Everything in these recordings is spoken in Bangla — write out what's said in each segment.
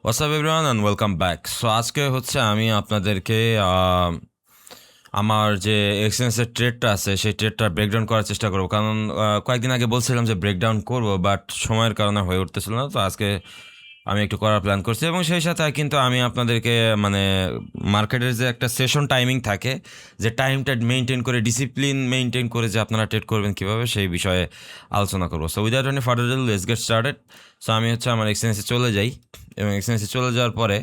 WhatsApp everyone and welcome back. So আজকে হচ্ছে আমি আপনাদেরকে আমার যে এক্সচেঞ্জের ট্রেডটা আছে সেই ট্রেডটা ব্রেকডাউন করার চেষ্টা করবো, কারণ কয়েকদিন আগে বলছিলাম যে ব্রেকডাউন করব, বাট সময়ের কারণে হয়ে উঠতেছিল না। তো আজকে আমি একটু করার প্ল্যান করছি, এবং সেই সাথে কিন্তু আমি আপনাদেরকে মানে মার্কেটের যে একটা সেশন টাইমিং থাকে, যে টাইমটা মেনটেন করে ডিসিপ্লিন মেনটেন করে যে আপনারা ট্রেড করবেন কীভাবে, সেই বিষয়ে আলোচনা করবো। So without any further do let's get started. So আমি হচ্ছে আমার এক্সচেঞ্জে চলে যাই, এবং এক্সচেঞ্জে চলে যাওয়ার পরে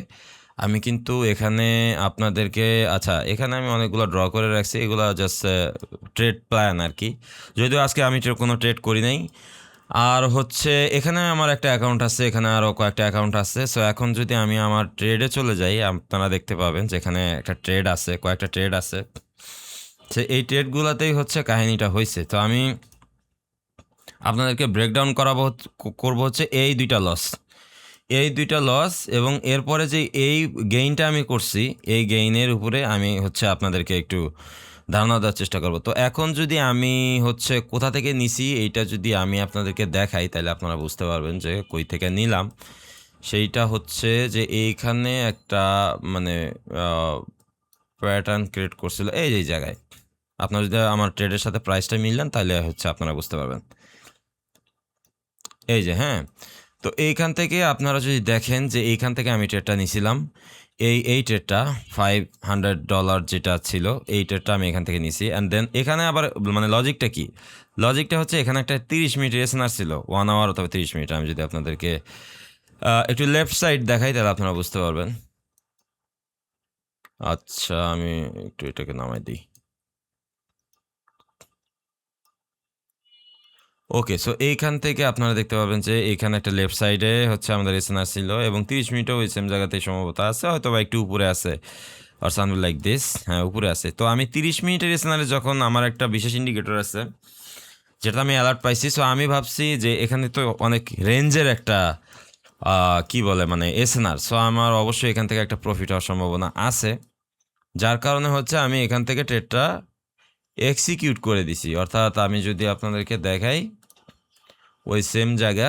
আমি কিন্তু এখানে আপনাদেরকে এখানে আমি অনেকগুলো ড্র করে রাখছি, এগুলো জাস্ট ট্রেড প্ল্যান আর কি, যদিও আজকে আমি কোনো ট্রেড করি নাই। আর হচ্ছে এখানে আমার একটা অ্যাকাউন্ট আছে, এখানে আরও কয়েকটা অ্যাকাউন্ট আছে। সো এখন যদি আমি আমার ট্রেডে চলে যাই, আপনারা দেখতে পাবেন যে এখানে একটা ট্রেড আছে, কয়েকটা ট্রেড আছে। সে এই ট্রেডগুলোতেই হচ্ছে কাহিনীটা হয়েছে। তো আমি আপনাদেরকে ব্রেকডাউন করবো হচ্ছে এই দুইটা লস এবং এরপরে যে এই গেইনটা আমি করছি, এই গেইনের উপরে আমি হচ্ছে আপনাদেরকে একটু ধারণা দেওয়ার চেষ্টা করব। তো এখন যদি আমি হচ্ছে কোথা থেকে নিছি এইটা যদি আমি আপনাদেরকে দেখাই, তাহলে আপনারা বুঝতে পারবেন যে কই থেকে নিলাম। সেইটা হচ্ছে যে এইখানে একটা মানে প্যাটার্ন ক্রিয়েট করছিল এই জায়গায়। আপনারা যদি আমার ট্রেডের সাথে প্রাইসটা মিললেন, তাহলে হচ্ছে আপনারা বুঝতে পারবেন। এই যে হ্যাঁ, তো এইখান থেকে আপনারা যদি দেখেন যে এইখান থেকে আমি ট্রেডটা নিছিলাম, এই ট্রেডটা $500 যেটা ছিল, এই ট্রেডটা আমি এখান থেকে নিছি। অ্যান্ড দেন এখানে আবার মানে লজিকটা কি, লজিকটা হচ্ছে এখানে একটা 30 মিনিট রেসনার ছিল, 1 আওয়ার অথবা 30 মিনিট। আমি যদি আপনাদেরকে একটু লেফট সাইড দেখাই, তাহলে আপনারা বুঝতে পারবেন। আচ্ছা, আমি একটু এটাকে নামাই দিই। ওকে, সো এইখান থেকে আপনারা দেখতে পাবেন যে এইখানে একটা লেফট সাইডে হচ্ছে আমাদের এসএনআর ছিল, এবং 30 মিনিটও ওই সেম জায়গাতেই সম্ভবত আছে, হয়তো বা একটু উপরে আছে আর সামথিং লাইক দিস। হ্যাঁ, উপরে আছে। তো আমি 30 মিনিটের এসএনআরে যখন আমার একটা বিশেষ ইন্ডিকেটর আছে যেটা আমি অ্যালার্ট পাইছি, সো আমি ভাবছি যে এখানে তো অনেক রেঞ্জের একটা কি বলে মানে এসএনআর, সো আমার অবশ্যই এখান থেকে একটা প্রফিট হওয়ার সম্ভাবনা আছে, যার কারণে হচ্ছে আমি এখান থেকে ট্রেডটা এক্সিকিউট করে দিছি। অর্থাৎ আমি যদি আপনাদেরকে দেখাই, ওই সেম জায়গা,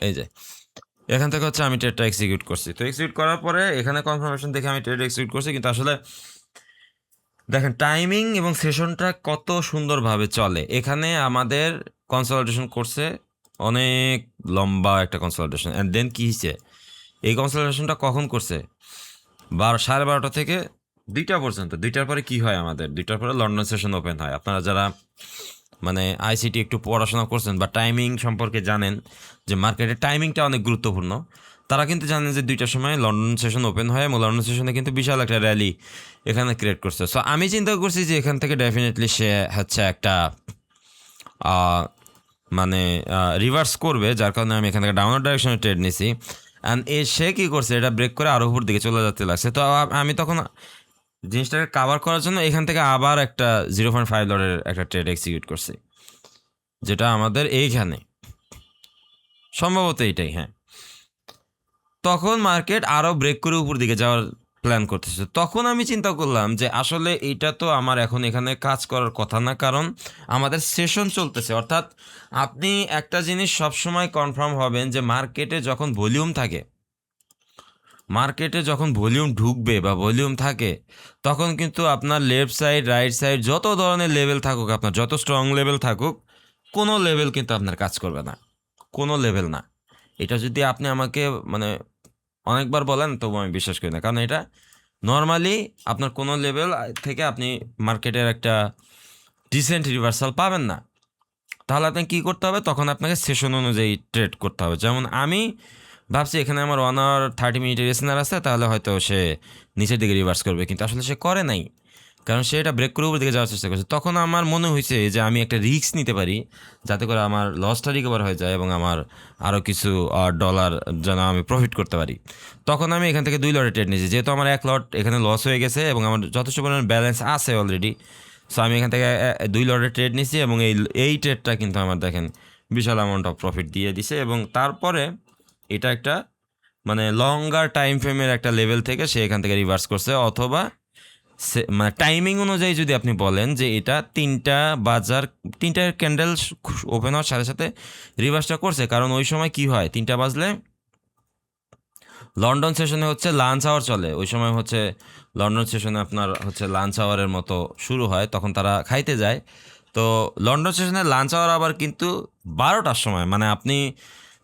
এই যে এখান থেকে হচ্ছে আমি ট্রেডটা এক্সিকিউট করছি। তো এক্সিকিউট করার পরে এখানে কনফার্মেশন দেখে আমি ট্রেড এক্সিকিউট করছি, কিন্তু আসলে দেখেন টাইমিং এবং সেশনটা কত সুন্দরভাবে চলে। এখানে আমাদের কনসলিডেশন করছে, অনেক লম্বা একটা কনসলিডেশন। অ্যান্ড দেন কী হয়েছে, এই কনসলিডেশনটা কখন করছে, 12:30 থেকে 2টা পর্যন্ত। 2টার পরে কি হয়, আমাদের 2টার পরে লন্ডন সেশন ওপেন হয়। আপনারা যারা মানে আইসিটি একটু পড়াশোনা করছেন বা টাইমিং সম্পর্কে জানেন, যে মার্কেটের টাইমিংটা অনেক গুরুত্বপূর্ণ, তারা কিন্তু জানেন যে 2টার সময় লন্ডন সেশন ওপেন হয়, এবং লন্ডন সেশনে কিন্তু বিশাল একটা র্যালি এখানে ক্রিয়েট করছে। সো আমি চিন্তা করছি যে এখান থেকে ডেফিনেটলি সে হচ্ছে একটা মানে রিভার্স করবে, যার কারণে আমি এখান থেকে ডাউনার ডাইরেকশনে ট্রেড নিছি। অ্যান্ড সে কী করছে, এটা ব্রেক করে আরও উপর দিকে চলে যেতে লাগছে। তো আমি তখন জিনিসটাকে কাভার করার জন্য এখান থেকে আবার একটা $0.5 একটা ট্রেড এক্সিকিউট করছি, যেটা আমাদের এইখানে সম্ভবত এইটাই। হ্যাঁ, তখন মার্কেট আরও ব্রেক করে উপর দিকে যাওয়ার প্ল্যান করতেছে। তখন আমি চিন্তা করলাম যে আসলে এইটা তো আমার এখন এখানে কাজ করার কথা না, কারণ আমাদের সেশন চলতেছে। অর্থাৎ আপনি একটা জিনিস সবসময় কনফার্ম হবেন যে মার্কেটে যখন ভলিউম থাকে, মার্কেটে যখন ভলিউম ঢুকবে বা ভলিউম থাকে, তখন কিন্তু আপনার লেফট সাইড রাইট সাইড যত ধরনের লেভেল থাকুক, আপনার যত স্ট্রং লেভেল থাকুক, কোনো লেভেল কিন্তু আপনার কাজ করবে না, কোনো লেভেল না। এটা যদি আপনি আমাকে মানে অনেকবার বলেন, তবু আমি বিশ্বাস করি না, কারণ এটা নর্মালি আপনার কোনো লেভেল থেকে আপনি মার্কেটের একটা ডিসেন্ট রিভার্সাল পাবেন না। তাহলে আপনাকে কী করতে হবে, তখন আপনাকে সেশন অনুযায়ী ট্রেড করতে হবে। যেমন আমি ভাবছি এখানে আমার 1 আওয়ার 30 মিনিটের এসএনআর আছে, তাহলে হয়তো সে নিচের দিকে রিভার্স করবে, কিন্তু আসলে সে করে নাই, কারণ সে এটা ব্রেক করে উপর দিকে যাওয়ার চেষ্টা করছে। তখন আমার মনে হয়েছে যে আমি একটা রিস্ক নিতে পারি, যাতে করে আমার লসটা রিকভার হয়ে যায় এবং আমার আরও কিছু ডলার যেন আমি প্রফিট করতে পারি। তখন আমি এখান থেকে 2 লটে ট্রেড নিয়েছি, যেহেতু আমার 1 লট এখানে লস হয়ে গেছে এবং আমার যথেষ্ট পরিমাণ ব্যালেন্স আছে অলরেডি। সো আমি এখান থেকে 2 লটে ট্রেড নিয়েছি, এবং এই ট্রেডটা কিন্তু আমার দেখেন বিশাল অ্যামাউন্ট অফ প্রফিট দিয়ে দিছে। এবং তারপরে এটা একটা মানে লঙ্গার টাইম ফ্রেমের একটা লেভেল থেকে সে এখান থেকে রিভার্স করছে, অথবা মানে টাইমিং অনুযায়ী যদি আপনি বলেন যে এটা 3টার ক্যান্ডেল ওপেন হওয়ার সাথে সাথে রিভার্সটা করছে, কারণ ওই সময় কি হয় 3টা বাজলে লন্ডন সেশনে হচ্ছে লাঞ্চ আওয়ার চলে, ওই সময় হচ্ছে লন্ডন সেশনে আপনার হচ্ছে লাঞ্চ আওয়ারের মতো শুরু হয়, তখন তারা খাইতে যায়। তো লন্ডন সেশনে লাঞ্চ আওয়ার আবার কিন্তু 12টার সময়, মানে আপনি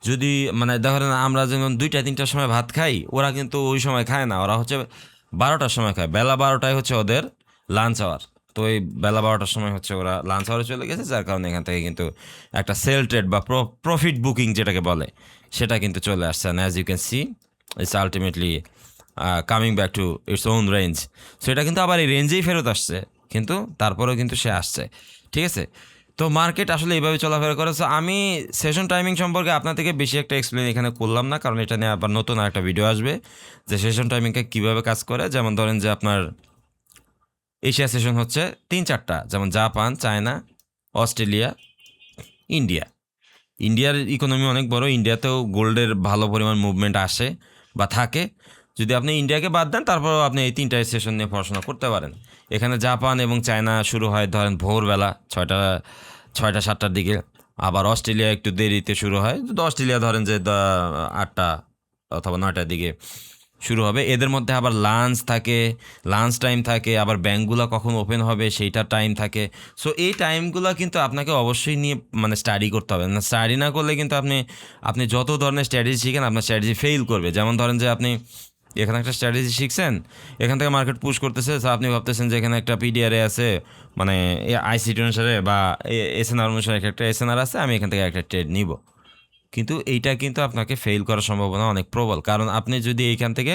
যদি মানে ধরেন আমরা যেমন 2টা 3টার সময় ভাত খাই, ওরা কিন্তু ওই সময় খায় না, ওরা হচ্ছে 12টার সময় খায়, বেলা 12টায় হচ্ছে ওদের লাঞ্চ আওয়ার। তো এই বেলা 12টার সময় হচ্ছে ওরা লাঞ্চ আওয়ারে চলে গেছে, যার কারণে এখান থেকে কিন্তু একটা সেল ট্রেড বা প্রফিট বুকিং যেটাকে বলে সেটা কিন্তু চলে আসছে। As you can see it's ultimately coming back to its own range. So এটা কিন্তু আবার এই রেঞ্জেই ফেরত আসছে, কিন্তু তারপরেও কিন্তু সে আসছে, ঠিক আছে। তো মার্কেট আসলে এইভাবে চলাফেরা করে। সো আমি সেশন টাইমিং সম্পর্কে আপনার থেকে বেশি একটা এক্সপ্লেন এখানে করলাম না, কারণ এটা নিয়ে আবার নতুন একটা ভিডিও আসবে যে সেশন টাইমিংটা কীভাবে কাজ করে। যেমন ধরেন যে আপনার এশিয়া সেশন হচ্ছে 3-4টা, যেমন জাপান, চায়না, অস্ট্রেলিয়া, ইন্ডিয়া। ইন্ডিয়ার ইকোনমি অনেক বড়, ইন্ডিয়াতেও গোল্ডের ভালো পরিমাণ মুভমেন্ট আসে বা থাকে। যদি আপনি ইন্ডিয়াকে বাদ দেন, তারপরেও আপনি এই 3টা সেশন নিয়ে পড়াশোনা করতে পারেন। এখানে জাপান এবং চায়না শুরু হয় ধরেন ভোরবেলা 6টা 7টার দিকে, আবার অস্ট্রেলিয়া একটু দেরিতে শুরু হয়, তো অস্ট্রেলিয়া ধরেন যে 8টা অথবা 9টার দিকে শুরু হবে। এদের মধ্যে আবার লাঞ্চ থাকে, লাঞ্চ টাইম থাকে, আবার ব্যাঙ্কগুলো কখন ওপেন হবে সেইটার টাইম থাকে। সো এই টাইমগুলো কিন্তু আপনাকে অবশ্যই নিয়ে মানে স্টাডি করতে হবে, না স্টাডি না করলে কিন্তু আপনি যত ধরনের স্ট্র্যাটেজি শিখেন আপনার স্ট্র্যাটেজি ফেল করবে। যেমন ধরেন যে আপনি এখানে একটা স্ট্র্যাটেজি শিখছেন, এখান থেকে মার্কেট পুশ করতেছে, তো আপনি ভাবতেছেন যে এখানে একটা পিডিআরএ আছে, মানে আইসিটি অনুসারে বা এসএনআর অনুসারে একটা এসএনআর আছে, আমি এখান থেকে একটা ট্রেড নিব। কিন্তু এইটা কিন্তু আপনাকে ফেল করার সম্ভাবনা অনেক প্রবল, কারণ আপনি যদি এইখান থেকে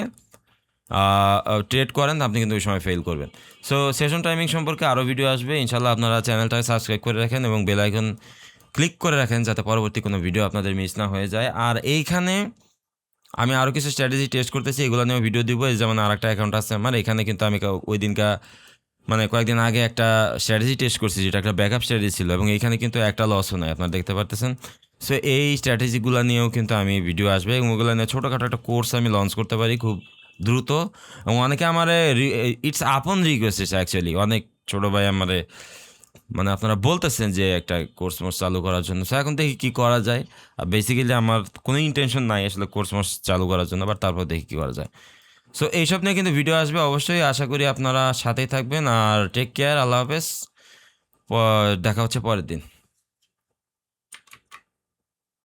ট্রেড করেন আপনি কিন্তু ওই সময় ফেল করবেন। সো সেশন টাইমিং সম্পর্কে আরও ভিডিও আসবে ইনশাল্লাহ, আপনারা চ্যানেলটাকে সাবস্ক্রাইব করে রাখেন এবং বেল আইকন ক্লিক করে রাখেন যাতে পরবর্তী কোনো ভিডিও আপনাদের মিস না হয়ে যায়। আর এইখানে আমি আরও কিছু স্ট্র্যাটেজি টেস্ট করতেছি, এগুলো নিয়েও ভিডিও দিব। যেমন আর একটা অ্যাকাউন্ট আছে আমার, এখানে কিন্তু আমি ওই দিনকা মানে কয়েকদিন আগে একটা স্ট্র্যাটেজি টেস্ট করছি, যেটা একটা ব্যাকআপ স্ট্র্যাটেজি ছিল, এবং এইখানে কিন্তু একটা লসও নাই, আপনারা দেখতে পারতেছেন। সো এই স্ট্র্যাটেজিগুলো নিয়েও কিন্তু আমি ভিডিও আসবে, এবং ওগুলো নিয়ে ছোটোখাটো একটা কোর্স আমি লঞ্চ করতে পারি খুব দ্রুত। এবং অনেকে আমার ইটস আপন রিকোয়েস্ট অ্যাকচুয়ালি, অনেক ছোটো ভাই আমারে মানে আপনারা বলতেছেন যে একটা কোর্স মোর্স চালু করার জন্য। সো এখন দেখি কী করা যায়। আর বেসিক্যালি আমার কোনো ইন্টেনশন নাই আসলে কোর্স মোর্স চালু করার জন্য, বাট তারপর দেখি কী করা যায়। সো এইসব নিয়ে কিন্তু ভিডিও আসবে অবশ্যই, আশা করি আপনারা সাথেই থাকবেন। আর টেক কেয়ার, আল্লাহ হাফেজ, দেখা হচ্ছে পরের দিন।